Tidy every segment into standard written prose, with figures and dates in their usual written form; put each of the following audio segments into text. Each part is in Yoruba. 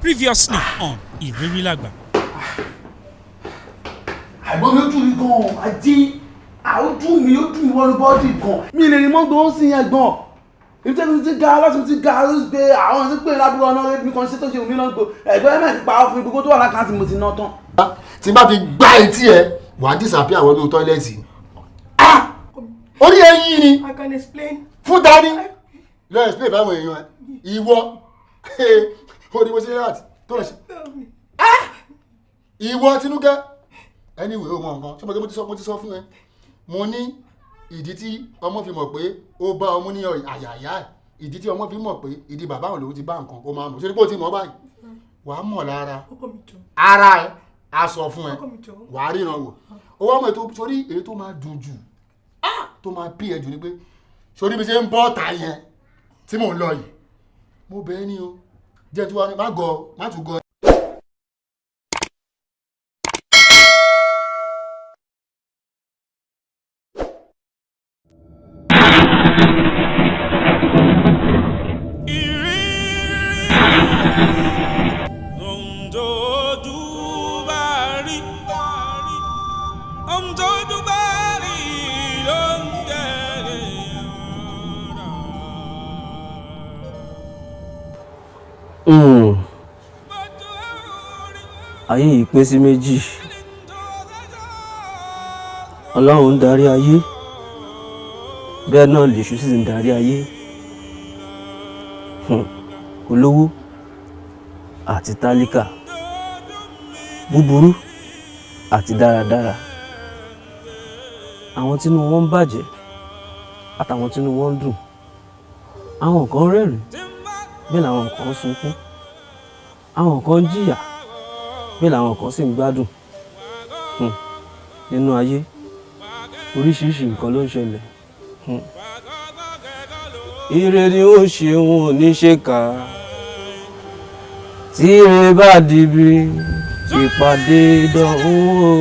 Previously on IRIRILAGBA. Àìgbọ́n mi ó dùn mí gan-an, àjí ó dùn mí wọnú bọ́ọ̀dì gan. Mi lè rí mọ́gbọ́n ó sì yẹn gan. Ibi tẹ́lẹ̀ ti ga láti ti ga ló gbé àwọn ti pè lábúrò ọ̀nà ẹbí kan ṣe tó ṣe omi náà gbò. Ẹ̀gbọ́n ẹ̀mẹ́ pa fún gbogbo tó wà lákàtí mo ti ná tán. Tí n bá fi gbá etí ẹ, wà á disappear àwọn inú tọ́ílẹ̀tì. Orí ẹyin ni. I can explain. Fún dání. Lọ explain fáwọn èèyàn ẹ. Ìwọ. Ó ní mo ṣe láti tó lọ ṣe. Ìwọ Tinúkẹ́. Anyway, ó mọ nǹkan. Ṣé mo ti sọ fún ẹ? Mo ní ìdí tí ọmọ fi mọ̀ pé ó bá ọmú ní àyàyà ẹ̀. Ìdí tí ọmọ fi mọ̀ pé ìdí bàbá òun lòun ti bá nǹkan ó máa mọ̀. Ṣé ní bó ti mọ̀ báyìí? Wàá mọ̀ lára. Ara ẹ á sọ fún ẹ. Wàá ríran wò. Ó wá mọ̀ ètò sórí èyí tó máa dùn jù. Tó máa bí ẹ jù ni pé sórí bí ṣe ń bọ́ ọ̀tá yẹn tí mò ń lọ yìí. Mo bẹ̀ ẹ́ ní o. Jẹ́ tí wàá ní má tún gọ. Ayé yìí pín sí méjì. Ọlọ́run ń darí ayé, bẹ́ẹ̀ náà lèṣù sì ń darí ayé. Olówó àti tálíkà, búburú àti dáradára. Àwọn tínú wọn ń bàjẹ́ àtàwọn tínú wọn ń dùn. Àwọn kan rẹ́rìn, bẹ́ẹ̀ làwọn kan ń sunkún. Àwọn kan ń jìyà, bẹ́ẹ̀ làwọn kan sì ń gbádùn. Nínú ayé oríṣiríṣi nǹkan ló ń ṣẹlẹ̀. Ire ni ó ṣe wọn ò ní ṣe kà. Tí ire bá dìbì ìpàdé dọ̀hún o.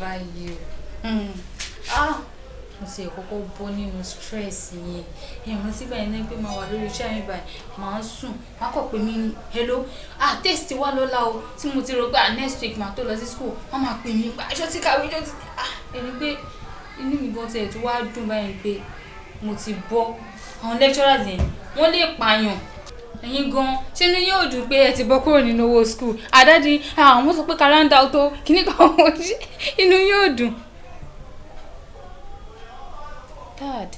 Báyìí mo ti kọ́kọ́ bọ́ nínú stress yẹn ẹ̀rùn sígbà yẹn náà pé máa wà lórí iṣẹ́ mi báyìí máa ń sùn máa kọ̀ pé mi ní hello test wà lọ́la o tí mo ti rò pé next week máa tó lọ sí school wọ́n máa pè mí pa aṣọ tí kàwé jọ ti ẹni pé inú mi gan tiẹ̀ tó wá dùn báyìí pé mo ti bọ́ àwọn lecturers yẹn wọ́n lè pààyàn ẹ̀yin gan ṣé ni yóò dùn pé ẹ ti bọ́ kúrò nínú owó school àdádi àwọn sọ pé kàráńdà tó kíní kan wọ́n ṣe inú yóò dùn. Dad.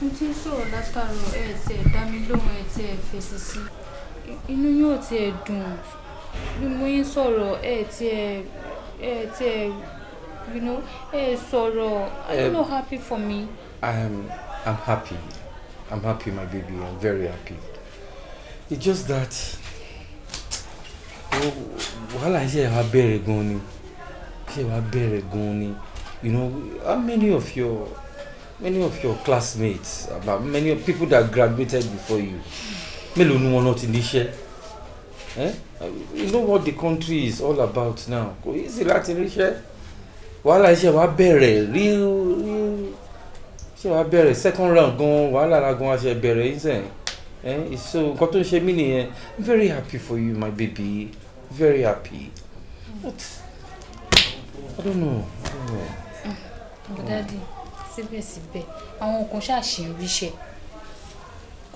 Mo ti ń sọ̀rọ̀ látàrọ̀ ẹ̀ tí ẹ̀ dá mi lóhùn ẹ̀ tí ẹ̀ fèsì sí inú yóò ti ẹ̀ dùn bí mo ń sọ̀rọ̀ ẹ̀ tí ẹ̀ ẹ̀ sọ̀rọ̀. Are you not happy for me? I'm happy. I'm happy, my baby. I'm very happy. It's just that wàhálà iṣẹ́ wa bẹ̀rẹ̀ gan ni. Iṣẹ́ wa bẹ̀rẹ̀ gan ni. You know, how many of your classmates, about many of people that graduated before you, mélòó ni wọ́n náà ti níṣẹ́? You know what the country is all about now. Kò easy láti níṣẹ́. Wàhálà iṣẹ́ wa bẹ̀rẹ̀ real ṣé wàá bẹ̀rẹ̀ second round gan wàhálà la gan àṣẹ bẹ̀rẹ̀ yín sẹ́yìn so nǹkan tó ń ṣe mí nìyẹn I'm very happy for you my baby very happy but I don't know. Daddy síbẹ̀síbẹ̀ àwọn kan ṣàṣì ń ríṣẹ́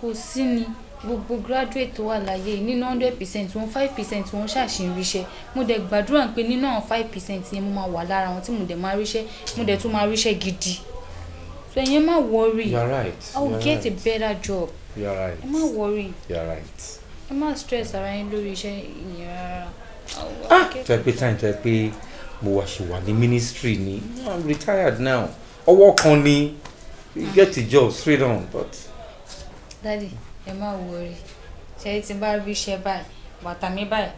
kò sí ni gbogbo graduate tó wà láyé nínú 100% wọn 5% wọn ṣàṣì ń ríṣẹ́ mo dẹ̀ gbàdúrà pé nínú àwọn 5% yẹn mo máa wà lára wọn tí mo dẹ̀ máa ríṣẹ́ mo dẹ̀ tún máa ríṣẹ́ gidi so ẹ̀yin má worry. You are right. I will get a better job. You are right. ẹ má worry. You are right. ẹ má stress ara yín lórí iṣẹ́ ìyẹn rárá. tó ẹ pé time tó ẹ pé mo wá ṣe wà ní ministry ni I'm retired now ọwọ́ kan ni you get the job straight on but. Daddy ẹ má worry ṣe tí n bá rí iṣẹ́ báyìí bàtà mi báyìí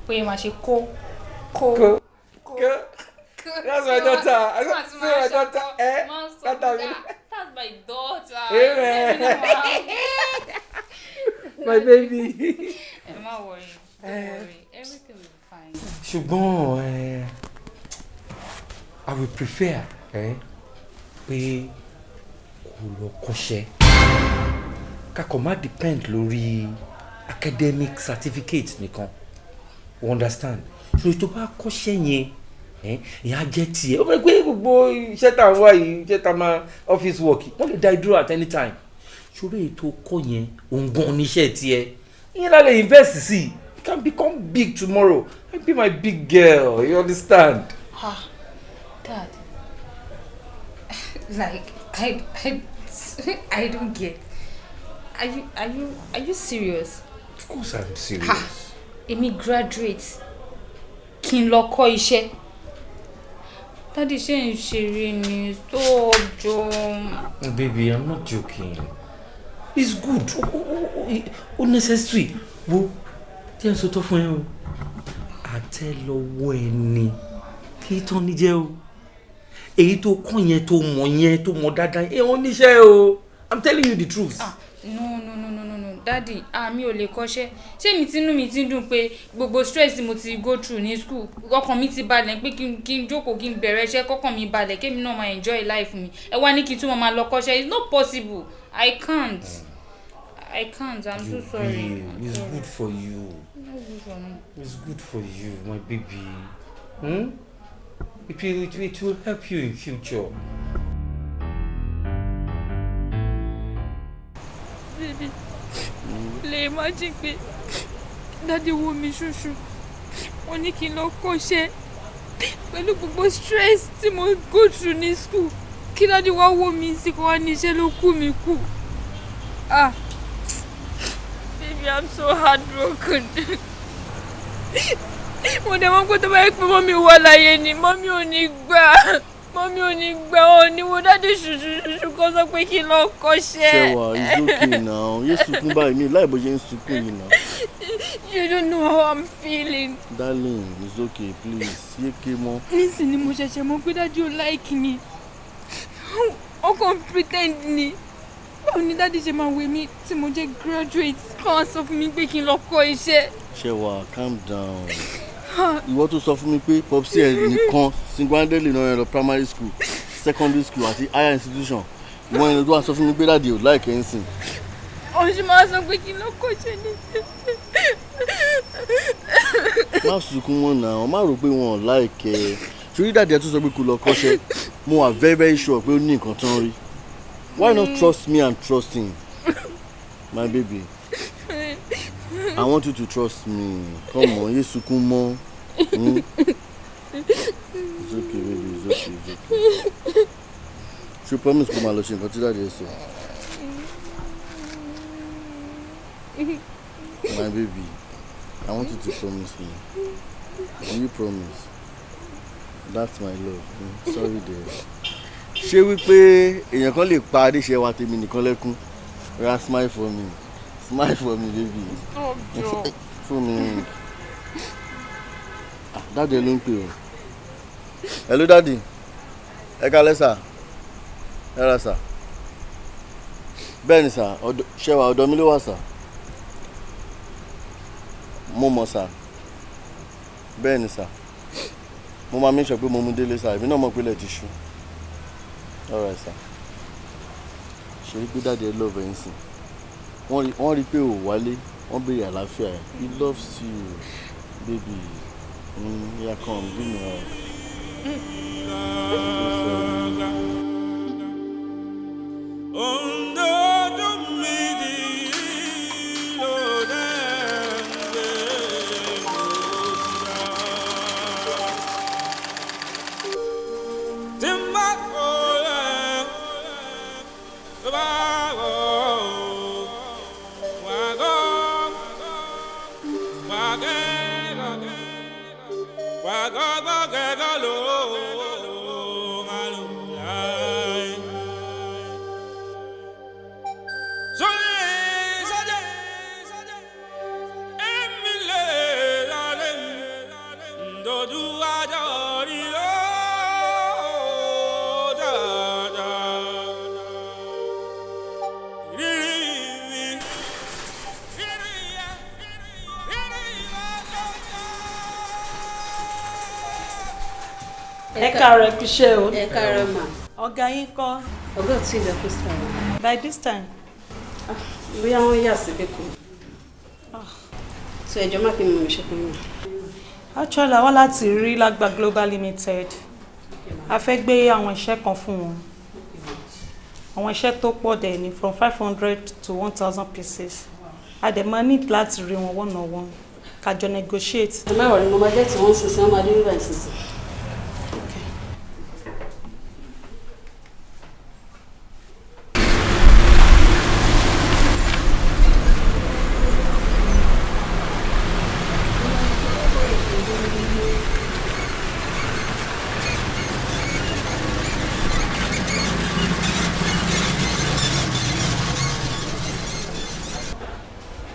pé máa ṣe kó. That's my daughter. I got to say my daughter. That's my daughter. Amen. My baby. Ẹ má worry. Don't worry. Everything will be fine. Ṣùgbọ́n I will prefer pé kó lọ kọ́ṣẹ́. Kakọ̀ má depend lórí academic certificate nìkan. You understand? So tó bá kọ́ṣẹ́ yẹn ìyá jẹ́ tiẹ̀ ó fẹ́ pé gbogbo iṣẹ́ tá a wá yìí iṣẹ́ tá a máa office work wọ́n lè dá ẹ dúró at any time ṣòro ètò kọ́ yẹn òǹgàn oníṣẹ́ tiẹ̀ ìyẹn lálẹ́ invest sí you can become big tomorrow I be my big girl you understand. Dad like I don't get are you serious? Of course I'm serious. Èmi graduate kí n lọ kọ́ iṣẹ́. Daddy ṣe ń ṣeré ni stop John. Baby, I'm not joking. It's good. Unnecessary. Wo tí ẹ sọ tó fún ẹ o. Àtẹ́lẹwọ́ ẹni kí tán ní jẹ́ o. Èyí tó kọ́ yẹn tó mọ̀ dáadáa wọ́n níṣẹ́ o. I'm telling you the truth. No. Daddy mi ò lè kọ́ṣẹ́ ṣé mi ti dùn pé gbogbo stress tí mo ti go through ní school ọkàn mi ti balẹ̀ pé kí n jókòó kí n bẹ̀rẹ̀ iṣẹ́ kọ́kàn mi balẹ̀ kémi náà máa enjoy life mi ẹ wá ní kí n tún máa lọ kọ́ṣẹ́ it's not possible I can't I'm so sorry. It's good for you. It's good for you my baby. It will help you in future. Baby, lè imagine pé Daddy wo mi ṣuṣu wọ́n ní kí n lọ kọ́ṣẹ́ pẹ̀lú gbogbo stress tí mo go through ní school kí Daddy wá wò mí sí kó wá ní iṣẹ́ ló kú mi kú. Baby, I'm so heartbroken. Mo dẹ̀ mọ̀ pé tó bá yẹ pé mọ́mí wà láyé ni mọ́mí ò ní gbà ọ́ ní wo Daddy ṣùṣù kó sọ pé kí n lọ kọ́ṣẹ́. Ṣẹ̀wà it's okay now yé sunkún báyìí mi láì bó ṣe ń sunkún yìí náà. You don't know how I'm feeling. Darling it's okay please yé ké mọ́. Nísìnyí mo ṣẹ̀ṣẹ̀ mọ̀ pé Daddy ò like mi ó kàn pretend ni báwo ni Daddy ṣe máa wé mi tí mo jẹ́ graduate kàn sọ fún mi pé kí n lọ kọ́ iṣẹ́. Ṣẹ̀wà calm down. Ìwọ tó sọ fún mi pé popsi ẹ nìkan single-handedly náà lọ primary school secondary school àti higher institution ìwọ ẹni tó wà sọ fún mi pé Daddy ò láìkẹ́ ń sìn. Òun ṣe máa sọ pé kí n lọ kọ́ṣẹ́ ní. Má sunkún wọn náà má rò pé wọn ò láìkẹ́ ṣorí Daddy ẹ tó sọ pé kó lọ kọ́ṣẹ́ mo wà very very sure pé ó ní nǹkan tó ń rí. Why not trust me and trust him my baby. I want you to trust me. Come on, yes, sunkún. It's okay, baby. It's okay. She promised to my lodging. Consider this. My baby, I want you to promise me. Will you promise? That's my love. Sorry, dear. Ṣé wípé èèyàn kan lè pa adéṣe wa tèmi nìkan lẹ́kún? Ra smile for me. Smile for me, baby. Stop, Joe. For me. Daddy ló ń pè o. Hello, Daddy. Ẹ káalẹ́ sà. Ẹ ra sà. Bẹ́ẹ̀ni sà, ṣẹ́wà ọ̀dọ̀ mi ló wà sà. Mo mọ̀ sà. Bẹ́ẹ̀ni sà. Mo máa make sure pé mo mú délé sà. Èmi náà mọ̀ pé ilẹ̀ ti ṣú. All right sà. ṣe rí pé dáàdi ẹ love ẹ̀ ń sìn wọ́n rí pé ò wálé wọ́n béèrè àlàáfíà ẹ̀ he loves you baby yeah come give me a hug. Ẹ káàárọ̀ kú iṣẹ́ o. Ẹ káàárọ̀ mà. Ọ̀gá yín kọ́. Ọ̀gá ò tí ì lọ kó sọ̀rọ̀. By this time. Bóyá wọ́n yà sí bẹ́ẹ̀ kan. So ẹjọ́ má fi mọ̀ mi ṣe fún mi. Actually, àwọn láti IRIRILAGBA Global Limited. A fẹ́ gbé àwọn iṣẹ́ kan fún wọn. Àwọn iṣẹ́ tó pọ̀ dẹ̀ ni from 500 to 1,000 pieces. A dẹ̀ máa need láti rí wọn one on one. Kájọ negotiate. Ẹ má wọlé mo máa jẹ́ tí wọ́n ń sísìn wọ́n máa dé nígbà ìsinsìn.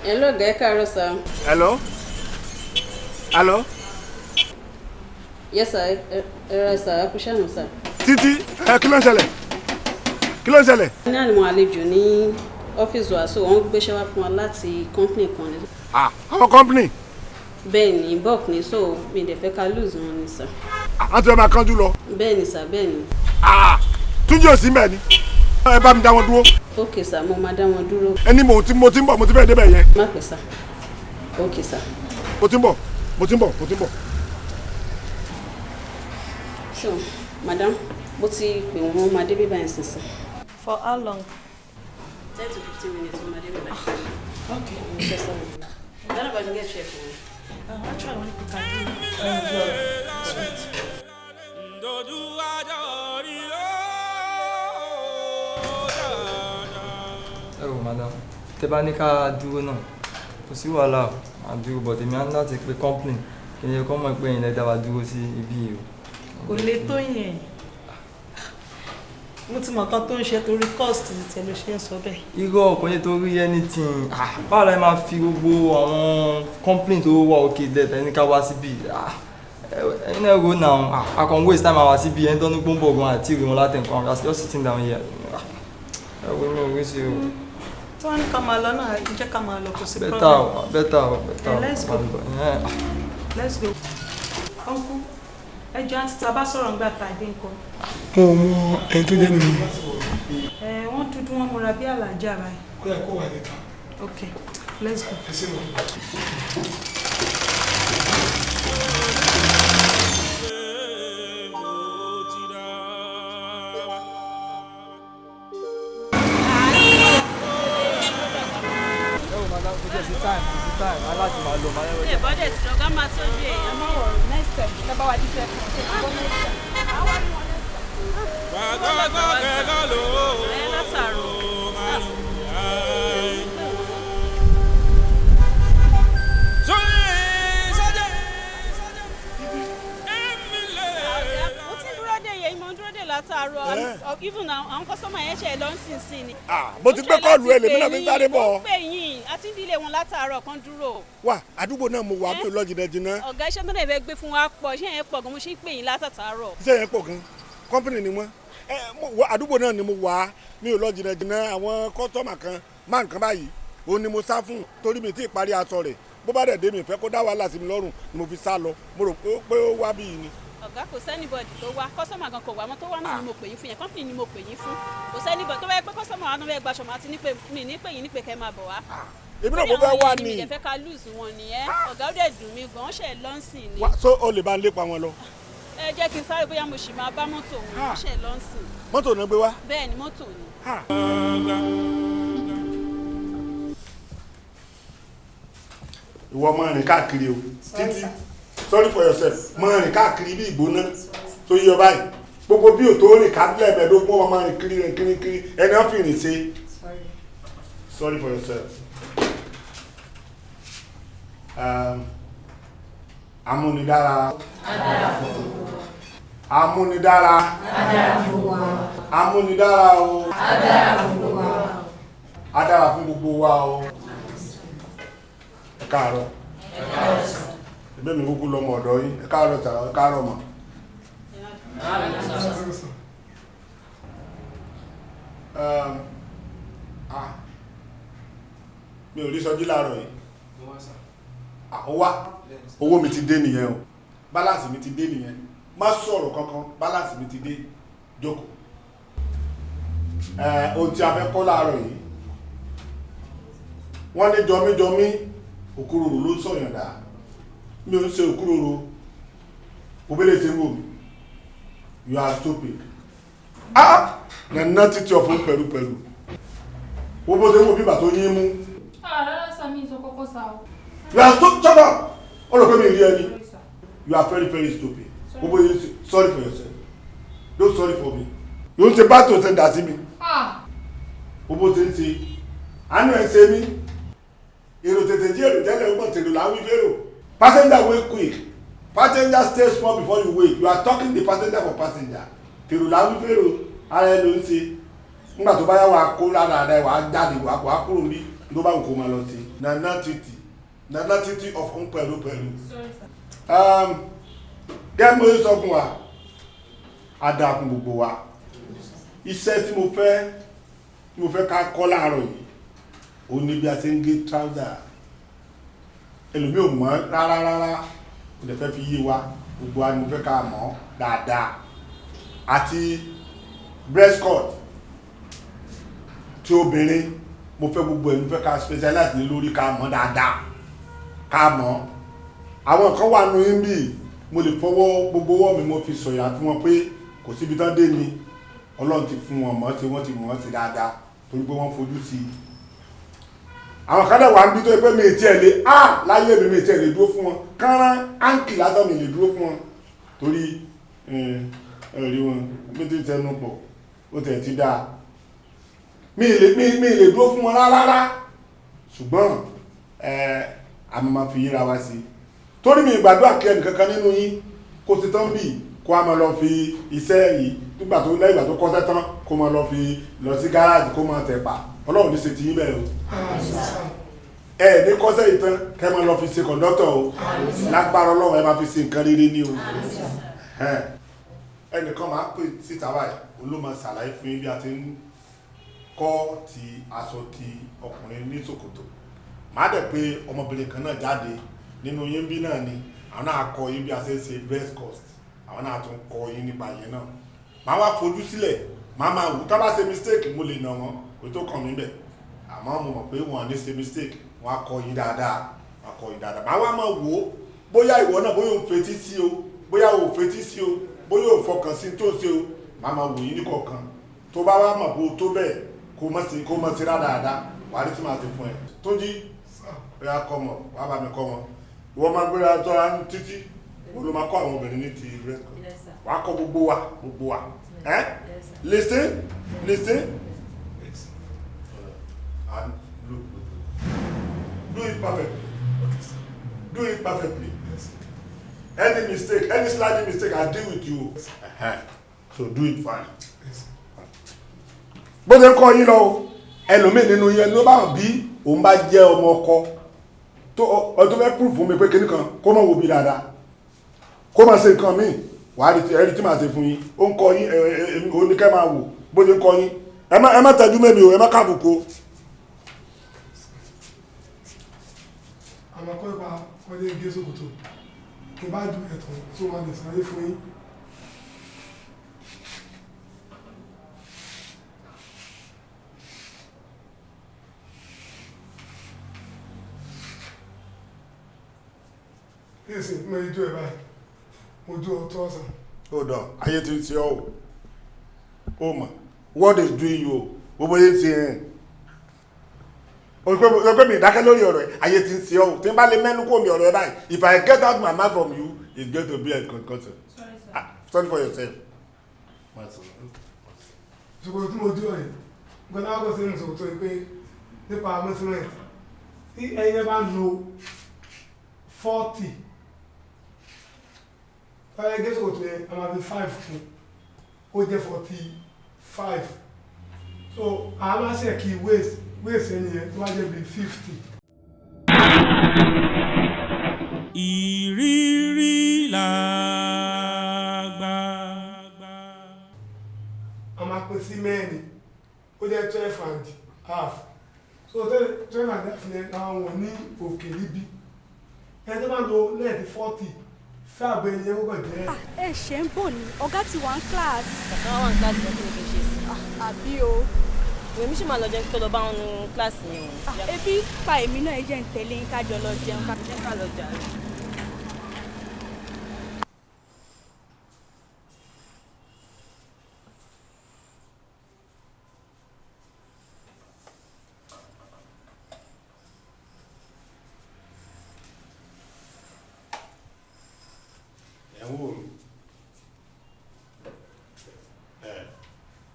Hello, ẹ káàárọ̀ sir. Hello? Hello? Yes sir, sir, ẹ kú ṣàánú sir. Títí, kí ló ń ṣẹlẹ̀? Kí ló ń ṣẹlẹ̀? Ní àná mo àlejò ní ọ́fíìsì wa, so wọ́n gbéṣẹ́ wá fún wa láti company kan ni. Àwọn company? Bẹ́ẹ̀ ni, bulk ni, so mi dẹ̀ fẹ́ ká lose wọn ni sir. Wọ́n ti fẹ́ máa kánjú lọ. Bẹ́ẹ̀ ni sir, bẹ́ẹ̀ ni. Túnjí ò sí mẹ́ ni. Ẹ bá mi dá wọn dúró. Okay sir, mo máa dá wọn dúró. Ẹni mo ti ń bọ̀, mo ti fẹ́ débẹ̀ yẹn. Má pẹ́ sir. Okay sir. Mo ti ń bọ̀. So, madam, mo ti pè wọ́n máa dé bíbá yẹn sísìn. For how long? 10 to 15 minutes wọ́n máa dé bíbá yẹn. Okay. Okay sir. Then I can get check for you. Actually, I want to do sweet. Ẹ wò madam, tẹ́ bá ní ká dúró náà kò sí wàhálà o máa dúró bọ̀ tèmi á ní láti pe complain kí ni kọ́ mọ̀ pé ẹ̀yin lẹ dá wa dúró sí ibi yìí o. Kò lè tó yẹn. Mo ti mọ̀ kan tó ń ṣe torí cost tẹ̀ ló ṣe ń sọ bẹ́ẹ̀. Irọ́ kò ní torí anything báwo la máa fi gbogbo àwọn complain tó wà òkè lẹ́tẹ̀ ní ká wá síbi ẹ̀yin náà ro náà a kàn waste time àwa síbi ẹni tó ní gbóngbò gan àti ìrìn wọn látẹ̀kọ́ àwọn just sitting down here. Ẹ wo inú orí sí o. Tí wọ́n ní ká máa lọ náà, jẹ́ ká máa lọ kò sí problem. Better. Let's go. Let's go. Uncle, ẹjọ́ àti tàbá sọ̀rọ̀ ń gbà ta ìdí nǹkan. Mo mọ ẹni tó jẹ́ mi mọ́. Wọ́n dúdú wọn múra bí àlàjá báyìí. Kó yẹ kó wà níta. Okay, let's go. Ẹ sí wọn. Bọ́dẹ̀ tí lọ́gá máa tọ́jú èèyàn. Má wọ̀ next time ṣe bá wa díṣẹ́ fún ọ̀sẹ̀ tó bọ́ next time. Àwọn ni wọ́n next time. Ẹ látàrọ̀. Mo ti dúró dé yẹn, mo ń dúró dé látàrọ̀. Even àwọn kọ́sọ́mà yẹn ṣe lọ sí ni. Mo ti gbé kọ́ọ̀lù ẹ lèmi náà fi sáré bọ̀. Mo ń pè yín àti ìdílé wọn látàárọ̀ kan dúró. Wà àdúgbò náà mo wà mí lọ jìnnà. Ọ̀gá iṣẹ́ tó lè fẹ́ gbé fún wa pọ̀, iṣẹ́ yẹn pọ̀ gan, mo ṣe ń pè yín látàárọ̀. Iṣẹ́ yẹn pọ̀ gan, kọ́mpìnì ni wọ́n. Àdúgbò náà ni mo wà mí ò lọ jìnnà àwọn kọ́sọ́mà kan máa nǹkan báyìí òun ni mo sá fún torí mi tí ì parí aṣọ rẹ̀ bó bá dẹ̀ dé mi fẹ́ kó dá wàhálà sí mi lọ́rùn ni mo fi sá lọ mo rò pé ó wá bí yìí ni ọ̀gá kò sẹ́nibọ̀dì tó wá kọ́sọ́mà gan kò wá mọ́ tó wá náà ni mo pè yín fún yẹn kọ́mpìnì ni mo pè yín fún kò sẹ́nibọ̀dì tó wáyé pé kọ́sọ́mà wa náà fẹ́ gbaṣọ máa ti ní pé mi ní pè yín ní pé kẹ́ máa bọ̀ wá. èmi náà mo fẹ́ wá ní. mi fẹ́ ká lùsù wọn nìyẹn ọ̀gá ó dẹ̀ dùn mí gan ṣe lọ́nsìn ni. so o lè bá ń lépa wọn lọ. ẹ jẹ́ kí n sáré bóyá mo sì máa bá mọ́tò wọn ṣe lọ́nsìn. mọ́tò náà gbé wá. bẹ́ẹ̀ ni mọ́tò ni. ìwọ máa rìn káàkiri o títí sorry for yourself máa rìn káàkiri bí ìgbóná tó yọ báyìí gbogbo bí o tó rìn kábílẹ̀ ẹ̀mẹ́dógún wọn máa rìn kiri ẹni wọ́n fi rìn ṣe sorry for yourself. Amúnidára amúnidára amúnidára o adára fún gbogbo wa o ẹ káàárọ̀ ẹgbẹ́ mi kúkú lọmọ ọ̀dọ́ yín ẹ káàárọ̀ tàà ẹ káàárọ̀ mọ̀ mi ò rí sọjí láàárọ̀ yìí owó mi ti dé nìyẹn o balance mi ti dé nìyẹn má sọ̀rọ̀ kankan balance mi ti dé jókòó ohun tí a fẹ́ kọ́ láàárọ̀ yìí wọ́n ní jọmíjọmí òkúròrò ló sọ̀yàn dá mi ò ń ṣe òkúròrò òbílẹ̀ tí ń wò mí you are stupid nà títí ọ̀fún pẹ̀lú ó bó ṣe wò bíbà tó yín mú rárá sá mi sọ kọ́kọ́ sá o. you are stupid shut up ó lọ pé mi rí ẹni you are very very stupid ó bó yín sorry for yourself don't sorry for me yóò ń ṣe bá tó ṣe dà sí mi ó bó ṣe ń ṣe àánú ẹ̀ ṣe mí èrò tètè jí èrò tẹ́lẹ̀ ọgbọ̀n tèrò láwí fèrò passenger wake quick passenger stay small before you wake you are talking the passenger for passenger tèrò láwí fèrò ara ẹ ló ń ṣe nígbà tó bá yá wa kó lára rẹ wà á jáde wà á kúrò ní tó bá nǹkó máa lọ sí nana títí ọ̀fun pẹ̀lú gẹ́gẹ́ mo sọ fún wa a dáa fún gbogbo wa iṣẹ́ tí mo fẹ́ ká kọ́ láàárọ̀ yìí ó ní bí a ṣe ń gé trouser ẹlòmí ò mọ̀ rárá kò lè fẹ́ fi yé wa gbogbo wa ni mo fẹ́ ká mọ̀ dáadáa àti breast cut tí obìnrin mo fẹ́ gbogbo ẹ̀ mo fẹ́ ká specialize ní lórí ká mọ̀ dáadáa ká mọ̀ àwọn kan wà nù yín bí mo lè fọwọ́ gbogbo ọwọ́ mi mo fi sọ̀yà fún wọn pé kò síbi tán dé ni Ọlọ́run ti fún wọn mọ̀ tí wọ́n ti mọ̀ sí dáadáa torí pé wọ́n fojú sí i àwọn kan dẹ̀ wà ń bí tó pé mi ì tiẹ̀ lè láyé mi ì tiẹ̀ lè dúró fún wọn kánrán áǹkì lásán mi lè dúró fún wọn torí ẹ̀rí wọn bí tí tẹnu pọ̀ ó tẹ̀ ti dáa mi ì lè dúró fún wọn rárá ṣùgbọ́n àmì máa fi yíra wá sí torí mi ìgbàdúrà kí ẹnì kankan nínú yín kó ti tán bì kó a máa lọ fi iṣẹ́ yìí nígbà tó lẹ́yìn ìgbà tó kọ́ṣẹ́ tán kó máa lọ fi lọ sí gáràjì kó máa tẹ̀ pa Ọlọ́run ní ṣe ti yín bẹ́ẹ̀ o ní kọ́ṣẹ́ yìí tán kẹ́ máa lọ fi ṣe kọ̀ńdọ́tọ̀ o lágbára Ọlọ́run ẹ máa fi ṣe nǹkan rere ní o ẹnìkan máa pè síta báyìí olóòmọ ṣàlàyé fún yín bí a ti ń kọ́ ti aṣọ ti ọkùnrin ní ṣòkòtò máa dẹ̀ pé ọmọbìnrin kan náà jáde nínú yín bí náà ni àwọn náà kọ́ yín bí a ṣe ń ṣe breast cut àwọn náà tún kọ́ yín nípa yẹn náà máa wá fojú sílẹ̀ máa wù tá bá ṣe mistake mo lè nà wọ́n kò tó kàn mí bẹ̀ àmọ́ mo mọ̀ pé wọ́n ní ṣe mistake wọ́n á kọ́ yín dáadáa máa wá máa wò ó bóyá ìwọ náà bóyá ò fetí sí o bóyá ò fetí sí o bóyá ò fọkàn sí tó sí o máa wò yín ní kọ̀ọ̀kan tó bá wá mọ̀ bó tó bẹ́ẹ̀ kó mọ̀ sí dáadáa wàá rí tí máa ti fún ẹ tó jí bóyá kọ́ mọ̀ wàá bá mi kọ́ wọn ìwọ máa gbéra tọ́ra títí wọ́n ló máa kọ́ àwọn obìnrin ní ti breast cut wàá kọ́ gbogbo wa listen and look do it perfectly any mistake any slight mistake I deal with you so do it fine bó ṣe ń kọ́ yín lọ ẹlòmíì nínú yẹn ló bá bí òun bá jẹ́ ọmọ ọkọ tó fẹ́ proof fún mi pé kíní kan kó mọ̀ wò bí dáadáa kó máa ṣe nǹkan míì wà á rí tí máa ṣe fún yín ó ń kọ́ yín ó ní kẹ́ máa wò bó ṣe ń kọ́ yín ẹ má tẹ́jú mẹ́mi o ẹ má kábùkù. àmọ́ kọ́ ipa kọ́lé gé sókòtò tó bá ju ẹ̀tàn tó wà lè sáré fún yín Listen, mo do it báyìí. Mo do $1,000. Hold on. Ayé ti ṣe ọ́. Oh ma. What is doing you? Gbogbo yé ti ẹ̀. Ọgbẹ́ mi ìdákẹ́ lórí ọ̀rọ̀ ẹ̀. Ayé ti ṣe ọ́. Tí n bá lè mẹ́nu kó mi ọ̀rọ̀ ẹ̀ báyìí. If I get out my mouth from you, it's going to be a concussion. Sorry, sir. Sorry for yourself. Ṣùgbọ́n tí mo dúró yìí, nǹkan náà kọ́ sí ìmùsùn tó ń pé nípa amẹ́símẹ́ǹtì. Tí ẹyẹ bá lo 40, ọ̀rẹ́ gẹ́sọ̀ tó yẹ a máa fi 5 fún, ó jẹ́ 45. So àwọn máa ṣe kí waste ẹni yẹn tó wá jẹ́ bí 50. IRIRILAGBA. A máa pín sí mẹ́rin, ó jẹ́ 12.5. So 12.5 yẹn àwọn wọ̀n ní òkè níbí. Ẹni tó máa lo lẹ́ẹ̀dì 40, fẹ́ àgbẹ̀ ẹni yẹn kọ́kọ́ jẹ́. Ẹ ṣe ń bọ̀ ní ọ̀gá ti wà ń class. Ọ̀gá wà ń class lọ́kùnrin kì í ṣe sí. Àbí o. Èmi ṣì máa lọ jẹun tó lọ bá wọn nu kíláàsì yẹn. Ebi pa èmi náà ẹ jẹ́ ń tẹ̀lé yín kájọ lọ jẹun ká lọ jà.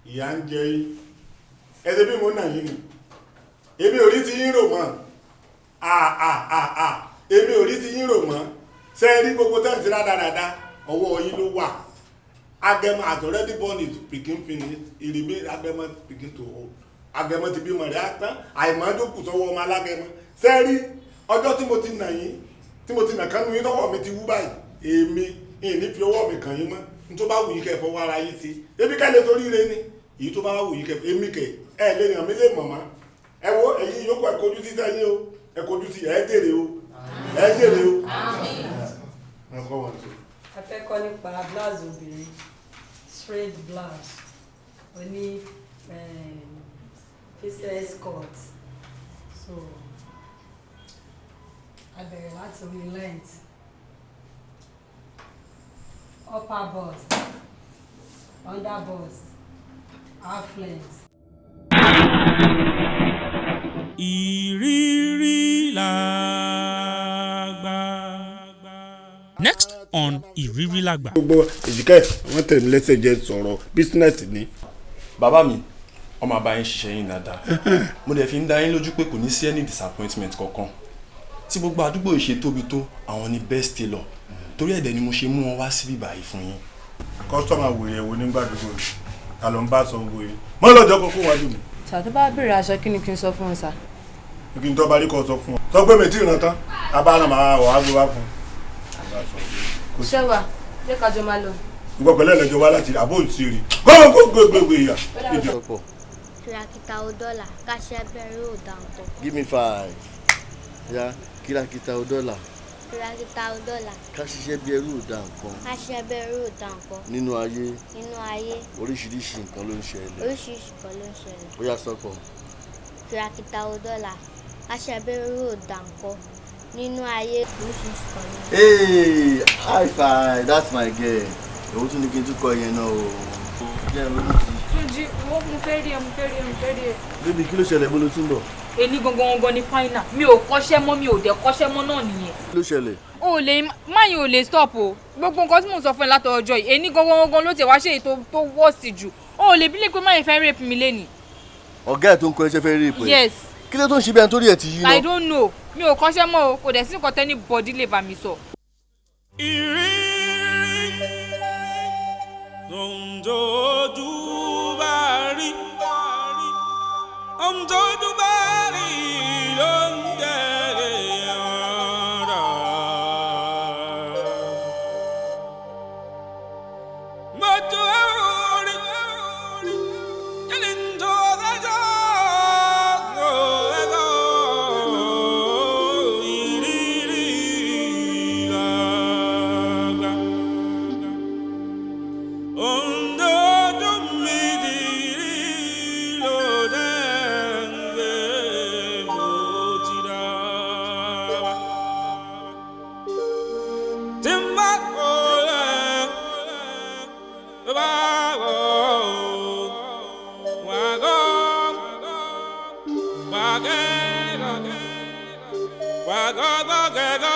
Ìyá ń jẹ yín ẹsẹ bí mo nà yín ni èmi ò rí ti yín rò mọ́ èmi ò rí ti yín rò mọ́ ṣe rí gbogbo tẹ́ǹtì rádaràda ọwọ́ yín ló wà. Agẹmọ has already born his pikin finish, he remain agẹmọ pikin to hold. Agẹmọ ti bímọ rẹ̀ á tán àìmọ́dókù sọ́wọ́ ọmọ alágẹmọ. Ṣe rí ọjọ́ tí mo ti nà yín tí mo ti nà kánú yín tọ́wọ́ mi ti wú báyìí èmi ìní fi ọwọ́ mi kàn yín mọ́ nítorí bá wù yín kẹ́ fọwọ́ ara yín sí ebi ká lè torí ire ni èyí tó bá wù yín kẹ́ èmi kẹ́ ẹ lè ràn mí lè mọ̀ mọ́ ẹ wo ẹ̀yin yòókù ẹ kojú sí sẹ́yìn o ẹ kojú sí ẹ dèrè o ẹ dèrè o. a fẹ́ kọ́ nípa blouse obìnrin straight blouse oní faceless cut so a bẹ̀rẹ̀ láti orí length upper bust under bust half length. IRIRILAGBA. Next on IRIRILAGBA. Gbogbo ìjìká wọn tẹ̀lé lẹ́sẹ̀ jẹ́ sọ̀rọ̀ bísínẹ́sì ni. Bàbá mi ọmọ àbáyín ṣiṣẹ́ yín dáadáa mo dẹ̀ fi ń dá yín lójú pé kò ní sí any disappointment kankan tí gbogbo àdúgbò ìṣe tóbi tó àwọn ni best tailor torí ẹ̀dẹ̀ ni mo ṣe mú wọn wá síbí báyìí fún yín. Kọ́sítọ́mà wèrè wo nígbà dúró rẹ̀ ta ló ń bá sọ owó yìí mọ́ lọ́jọ́ kókó wájú mi. Ṣàtọ́ bá bèrè aṣọ kí ni kí n sọ fún un sà. Kí n tó bá rí kọ́ sọ fún ọ. Sọ pé mi tí ì ràn tán abáná màá wọ̀ á gbé wá fún un. Ṣẹ́wà jẹ́ kájọ máa lọ. Ìgbọ́ pẹ̀lẹ́ ẹ̀lẹ́jọ wá láti àbó ìṣirí gbogbo ìyà. Kìràkìtà $1 káṣẹ́ bẹ̀rẹ̀ ò dá nǹkan. Give me 5. Ya kìràkìtà $1. Kìràkìtà $1. Ká ṣiṣẹ́ bí ẹrú ò dá nǹkan. Káṣẹ́ bẹ̀rẹ̀ ò dá nǹkan. Nínú ayé. Nínú ayé. Oríṣiríṣi nǹkan ló ń ṣẹlẹ̀. Oríṣiríṣi nǹkan ló ń ṣẹlẹ̀. Ó yá sọ́kọ̀. Kìràkìtà $1. Káṣẹ́ bẹ̀rẹ̀ ò dá nǹkan. Nínú ayé oríṣiríṣi nǹkan ló ń ṣẹlẹ̀. Hey, high five, that's my girl. Òun tún ní kí n tún kọ yẹn náà o. Jẹ́ ẹ̀rọ ní ti. Túnjí, mo fẹ́ rí ẹ. Bébí kí ló ṣẹlẹ̀ bó ló tún bọ̀? Èní gangan ni final. Mi ò kọ́ṣẹ́ mọ́, mi ò dẹ̀ kọ́ṣẹ́ mọ́ náà nìyẹn. Kí ló ṣẹlẹ̀? O lè máyìn ò lè stop o. Gbogbo nǹkan tí mò ń sọ fún ẹ látọ̀ ọjọ́ yìí. Èní gangan ló tẹ̀ wá ṣe èyí tó worst jù. O lè bí lè pé máyìn fẹ́ rape mi lénìí. Ọ̀gá ẹ̀ tó ń kọ́ iṣẹ́ fẹ́ rape ẹ̀? Yes. Kí ló tó ń ṣe bí ẹni tó rí ẹ̀ ti yí náà? I don't know. Mi ò kọ́ṣẹ́ mọ́ o. Kò dẹ̀ sí nǹkan tẹ́ni bọ́dí lè bá mi sọ. Wagga